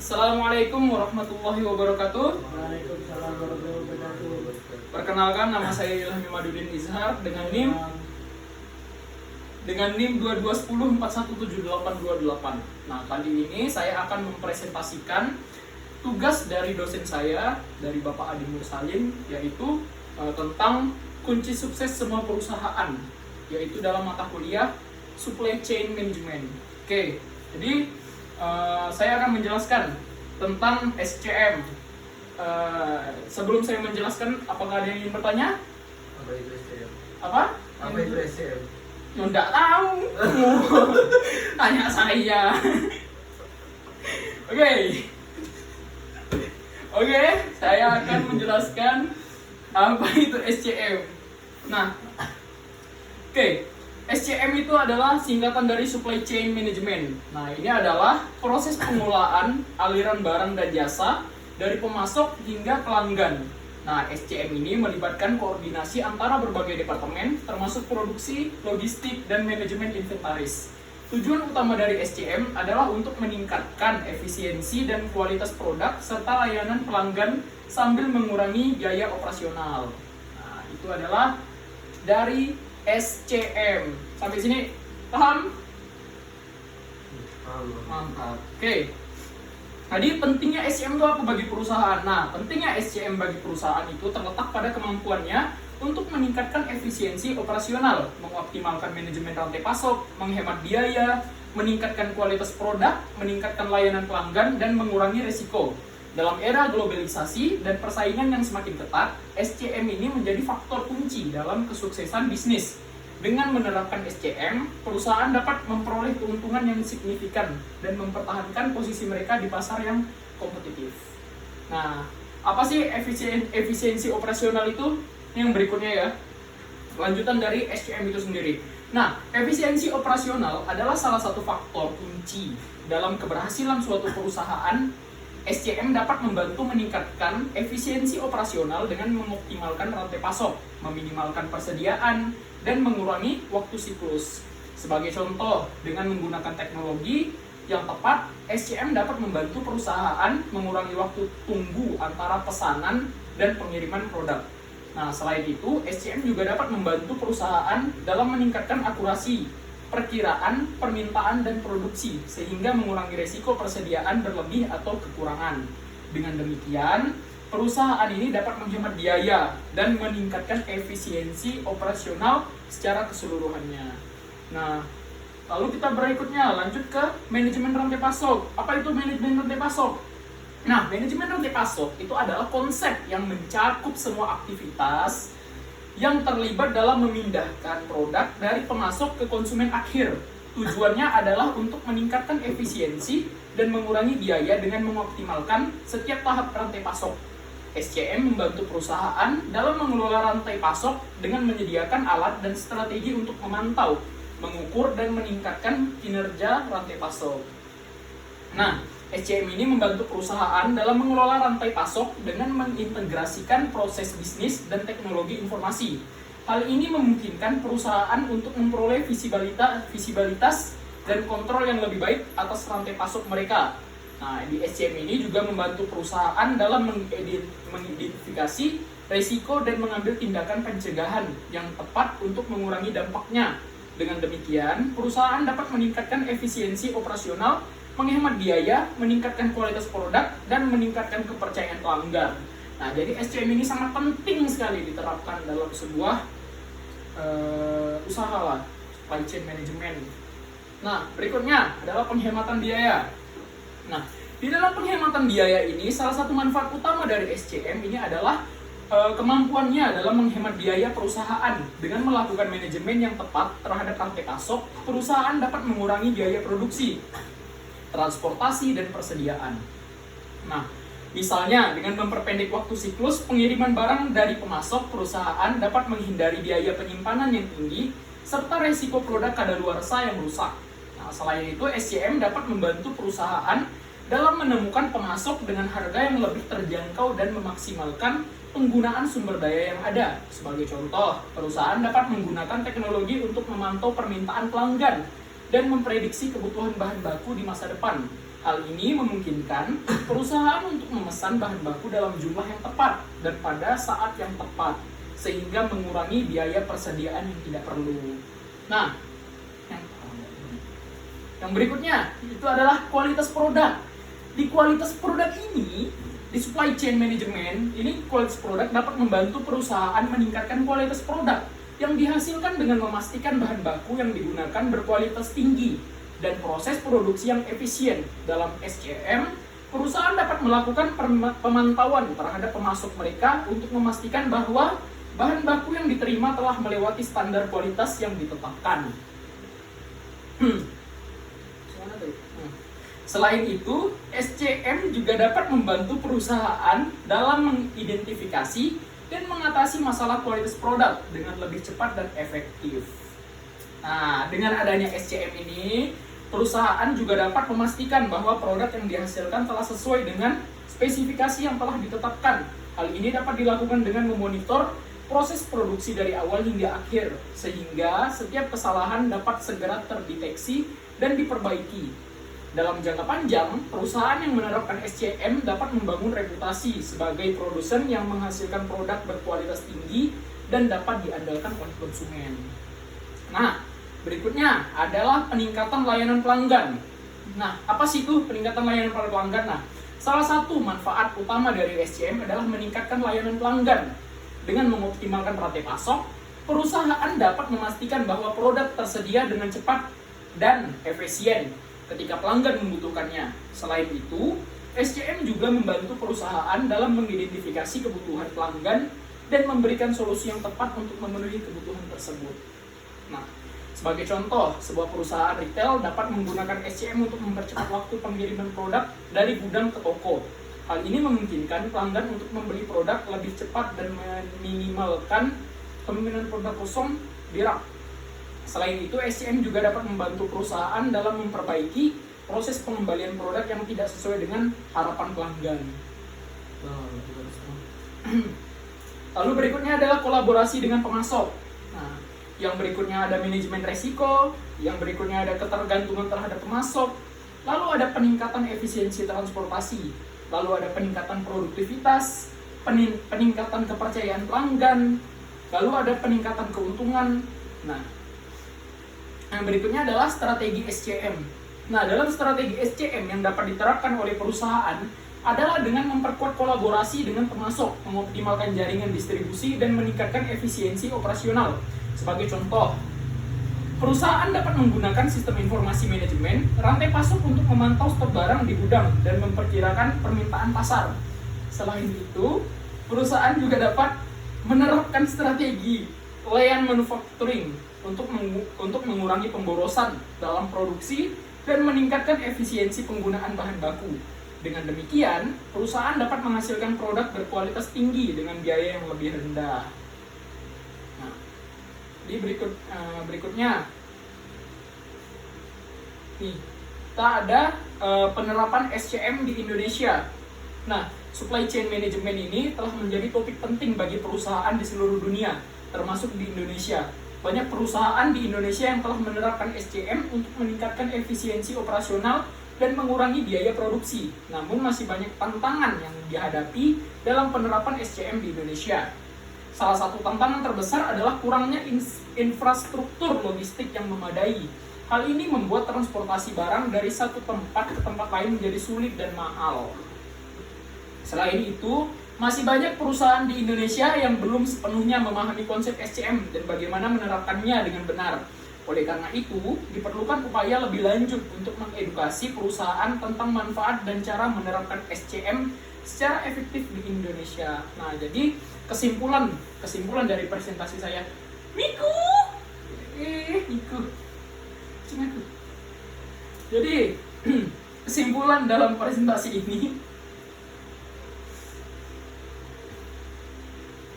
Assalamualaikum warahmatullahi wabarakatuh. Waalaikumsalam warahmatullahi wabarakatuh. Perkenalkan, nama saya Ilham Madudin Izhar dengan NIM 2210417828. Nah, kali ini saya akan mempresentasikan tugas dari dosen saya, dari Bapak Adi Mursalin, yaitu tentang kunci sukses semua perusahaan, yaitu dalam mata kuliah Supply Chain Management. Oke, jadi saya akan menjelaskan tentang SCM. Sebelum saya menjelaskan, apakah ada yang ingin bertanya? Apa itu SCM? Apa? Apa itu SCM? Nggak tahu. Tanya saya. Oke, saya akan menjelaskan apa itu SCM. Nah, SCM itu adalah singkatan dari Supply Chain Management. Nah, ini adalah proses pengelolaan aliran barang dan jasa dari pemasok hingga pelanggan. Nah, SCM ini melibatkan koordinasi antara berbagai departemen, termasuk produksi, logistik, dan manajemen inventaris. Tujuan utama dari SCM adalah untuk meningkatkan efisiensi dan kualitas produk serta layanan pelanggan sambil mengurangi biaya operasional. Nah, itu adalah dari SCM. Sampai sini paham? Mantap. Oke. Tadi pentingnya SCM itu apa bagi perusahaan? Nah, pentingnya SCM bagi perusahaan itu terletak pada kemampuannya untuk meningkatkan efisiensi operasional, mengoptimalkan manajemen rantai pasok, menghemat biaya, meningkatkan kualitas produk, meningkatkan layanan pelanggan, dan mengurangi risiko. Dalam era globalisasi dan persaingan yang semakin ketat, SCM ini menjadi faktor kunci dalam kesuksesan bisnis. Dengan menerapkan SCM, perusahaan dapat memperoleh keuntungan yang signifikan dan mempertahankan posisi mereka di pasar yang kompetitif. Nah, apa sih efisiensi operasional itu? Yang berikutnya ya, lanjutan dari SCM itu sendiri. Nah, efisiensi operasional adalah salah satu faktor kunci dalam keberhasilan suatu perusahaan. SCM dapat membantu meningkatkan efisiensi operasional dengan mengoptimalkan rantai pasok, meminimalkan persediaan, dan mengurangi waktu siklus. Sebagai contoh, dengan menggunakan teknologi yang tepat, SCM dapat membantu perusahaan mengurangi waktu tunggu antara pesanan dan pengiriman produk. Nah, selain itu, SCM juga dapat membantu perusahaan dalam meningkatkan akurasi perkiraan, permintaan, dan produksi, sehingga mengurangi risiko persediaan berlebih atau kekurangan. Dengan demikian, perusahaan ini dapat menghemat biaya dan meningkatkan efisiensi operasional secara keseluruhannya. Nah, lalu kita berikutnya lanjut ke manajemen rantai pasok. Apa itu manajemen rantai pasok? Nah, manajemen rantai pasok itu adalah konsep yang mencakup semua aktivitas yang terlibat dalam memindahkan produk dari pemasok ke konsumen akhir. Tujuannya adalah untuk meningkatkan efisiensi dan mengurangi biaya dengan mengoptimalkan setiap tahap rantai pasok. SCM membantu perusahaan dalam mengelola rantai pasok dengan menyediakan alat dan strategi untuk memantau, mengukur, dan meningkatkan kinerja rantai pasok. Nah, SCM ini membantu perusahaan dalam mengelola rantai pasok dengan mengintegrasikan proses bisnis dan teknologi informasi. Hal ini memungkinkan perusahaan untuk memperoleh visibilitas dan kontrol yang lebih baik atas rantai pasok mereka. Nah, di SCM ini juga membantu perusahaan dalam mengidentifikasi risiko dan mengambil tindakan pencegahan yang tepat untuk mengurangi dampaknya. Dengan demikian, perusahaan dapat meningkatkan efisiensi operasional, menghemat biaya, meningkatkan kualitas produk, dan meningkatkan kepercayaan pelanggan. Nah, jadi SCM ini sangat penting sekali diterapkan dalam sebuah usaha lah, supply chain management. Nah, berikutnya adalah penghematan biaya. Nah, di dalam penghematan biaya ini, salah satu manfaat utama dari SCM ini adalah kemampuannya dalam menghemat biaya perusahaan. Dengan melakukan manajemen yang tepat terhadap rantai pasok, perusahaan dapat mengurangi biaya produksi, transportasi, dan persediaan. Nah, misalnya dengan memperpendek waktu siklus pengiriman barang dari pemasok, perusahaan dapat menghindari biaya penyimpanan yang tinggi serta resiko produk kadaluarsa yang rusak. Nah, selain itu, SCM dapat membantu perusahaan dalam menemukan pemasok dengan harga yang lebih terjangkau dan memaksimalkan penggunaan sumber daya yang ada. Sebagai contoh, perusahaan dapat menggunakan teknologi untuk memantau permintaan pelanggan dan memprediksi kebutuhan bahan baku di masa depan. Hal ini memungkinkan perusahaan untuk memesan bahan baku dalam jumlah yang tepat dan pada saat yang tepat, sehingga mengurangi biaya persediaan yang tidak perlu. Nah, yang berikutnya itu adalah kualitas produk. Di kualitas produk ini, di supply chain management, ini kualitas produk dapat membantu perusahaan meningkatkan kualitas produk yang dihasilkan dengan memastikan bahan baku yang digunakan berkualitas tinggi dan proses produksi yang efisien. Dalam SCM, perusahaan dapat melakukan pemantauan terhadap pemasok mereka untuk memastikan bahwa bahan baku yang diterima telah melewati standar kualitas yang ditetapkan. Selain itu, SCM juga dapat membantu perusahaan dalam mengidentifikasi dan mengatasi masalah kualitas produk dengan lebih cepat dan efektif. Nah, dengan adanya SCM ini, perusahaan juga dapat memastikan bahwa produk yang dihasilkan telah sesuai dengan spesifikasi yang telah ditetapkan. Hal ini dapat dilakukan dengan memonitor proses produksi dari awal hingga akhir, sehingga setiap kesalahan dapat segera terdeteksi dan diperbaiki. Dalam jangka panjang, perusahaan yang menerapkan SCM dapat membangun reputasi sebagai produsen yang menghasilkan produk berkualitas tinggi dan dapat diandalkan oleh konsumen. Nah, berikutnya adalah peningkatan layanan pelanggan. Nah, apa sih itu peningkatan layanan pada pelanggan? Nah, salah satu manfaat utama dari SCM adalah meningkatkan layanan pelanggan. Dengan mengoptimalkan rantai pasok, perusahaan dapat memastikan bahwa produk tersedia dengan cepat dan efisien ketika pelanggan membutuhkannya. Selain itu, SCM juga membantu perusahaan dalam mengidentifikasi kebutuhan pelanggan dan memberikan solusi yang tepat untuk memenuhi kebutuhan tersebut. Nah, sebagai contoh, sebuah perusahaan retail dapat menggunakan SCM untuk mempercepat waktu pengiriman produk dari gudang ke toko. Hal ini memungkinkan pelanggan untuk membeli produk lebih cepat dan meminimalkan kemungkinan produk kosong di rak. Selain itu, SCM juga dapat membantu perusahaan dalam memperbaiki proses pengembalian produk yang tidak sesuai dengan harapan pelanggan. Lalu berikutnya adalah kolaborasi dengan pemasok. Nah, yang berikutnya ada manajemen resiko, yang berikutnya ada ketergantungan terhadap pemasok, lalu ada peningkatan efisiensi transportasi, lalu ada peningkatan produktivitas, peningkatan kepercayaan pelanggan, lalu ada peningkatan keuntungan. Nah, yang berikutnya adalah strategi SCM. Nah, dalam strategi SCM yang dapat diterapkan oleh perusahaan adalah dengan memperkuat kolaborasi dengan pemasok, mengoptimalkan jaringan distribusi, dan meningkatkan efisiensi operasional. Sebagai contoh, perusahaan dapat menggunakan sistem informasi manajemen rantai pasok untuk memantau stok barang di gudang dan memperkirakan permintaan pasar. Selain itu, perusahaan juga dapat menerapkan strategi lean manufacturing untuk mengurangi pemborosan dalam produksi dan meningkatkan efisiensi penggunaan bahan baku. Dengan demikian, perusahaan dapat menghasilkan produk berkualitas tinggi dengan biaya yang lebih rendah. Nah, di berikutnya, nih, kita ada penerapan SCM di Indonesia. Nah, supply chain management ini telah menjadi topik penting bagi perusahaan di seluruh dunia, termasuk di Indonesia. Banyak perusahaan di Indonesia yang telah menerapkan SCM untuk meningkatkan efisiensi operasional dan mengurangi biaya produksi. Namun masih banyak tantangan yang dihadapi dalam penerapan SCM di Indonesia. Salah satu tantangan terbesar adalah kurangnya infrastruktur logistik yang memadai. Hal ini membuat transportasi barang dari satu tempat ke tempat lain menjadi sulit dan mahal. Selain itu, masih banyak perusahaan di Indonesia yang belum sepenuhnya memahami konsep SCM dan bagaimana menerapkannya dengan benar. Oleh karena itu, diperlukan upaya lebih lanjut untuk mengedukasi perusahaan tentang manfaat dan cara menerapkan SCM secara efektif di Indonesia. Nah, jadi kesimpulan dari presentasi saya, Miku. Jadi, kesimpulan dalam presentasi ini,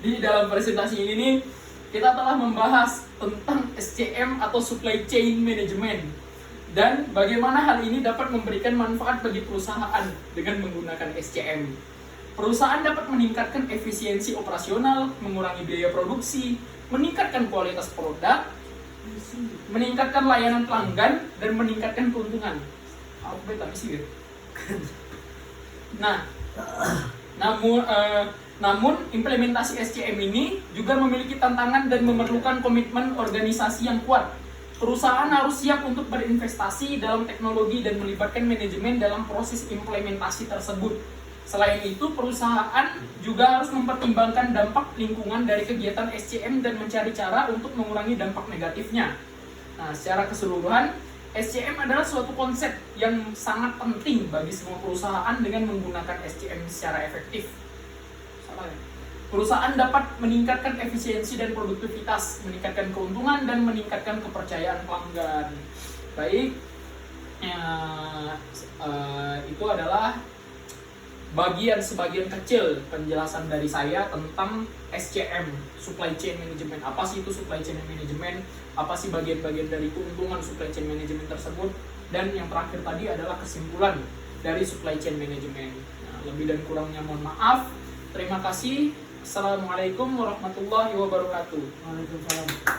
di dalam presentasi ini kita telah membahas tentang SCM atau Supply Chain Management dan bagaimana hal ini dapat memberikan manfaat bagi perusahaan dengan menggunakan SCM. Perusahaan dapat meningkatkan efisiensi operasional, mengurangi biaya produksi, meningkatkan kualitas produk, meningkatkan layanan pelanggan, dan meningkatkan keuntungan. Aku beta misi ya. Nah, namun implementasi SCM ini juga memiliki tantangan dan memerlukan komitmen organisasi yang kuat. Perusahaan harus siap untuk berinvestasi dalam teknologi dan melibatkan manajemen dalam proses implementasi tersebut. Selain itu, perusahaan juga harus mempertimbangkan dampak lingkungan dari kegiatan SCM dan mencari cara untuk mengurangi dampak negatifnya. Nah, secara keseluruhan, SCM adalah suatu konsep yang sangat penting bagi semua perusahaan dengan menggunakan SCM secara efektif. Perusahaan dapat meningkatkan efisiensi dan produktivitas, meningkatkan keuntungan, dan meningkatkan kepercayaan pelanggan. Baik, itu adalah sebagian kecil penjelasan dari saya tentang SCM, Supply Chain Management. Apa sih itu Supply Chain Management? Apa sih bagian-bagian dari keuntungan Supply Chain Management tersebut? Dan yang terakhir tadi adalah kesimpulan dari Supply Chain Management. Nah, lebih dan kurangnya mohon maaf. Terima kasih. Assalamualaikum warahmatullahi wabarakatuh. Waalaikumsalam.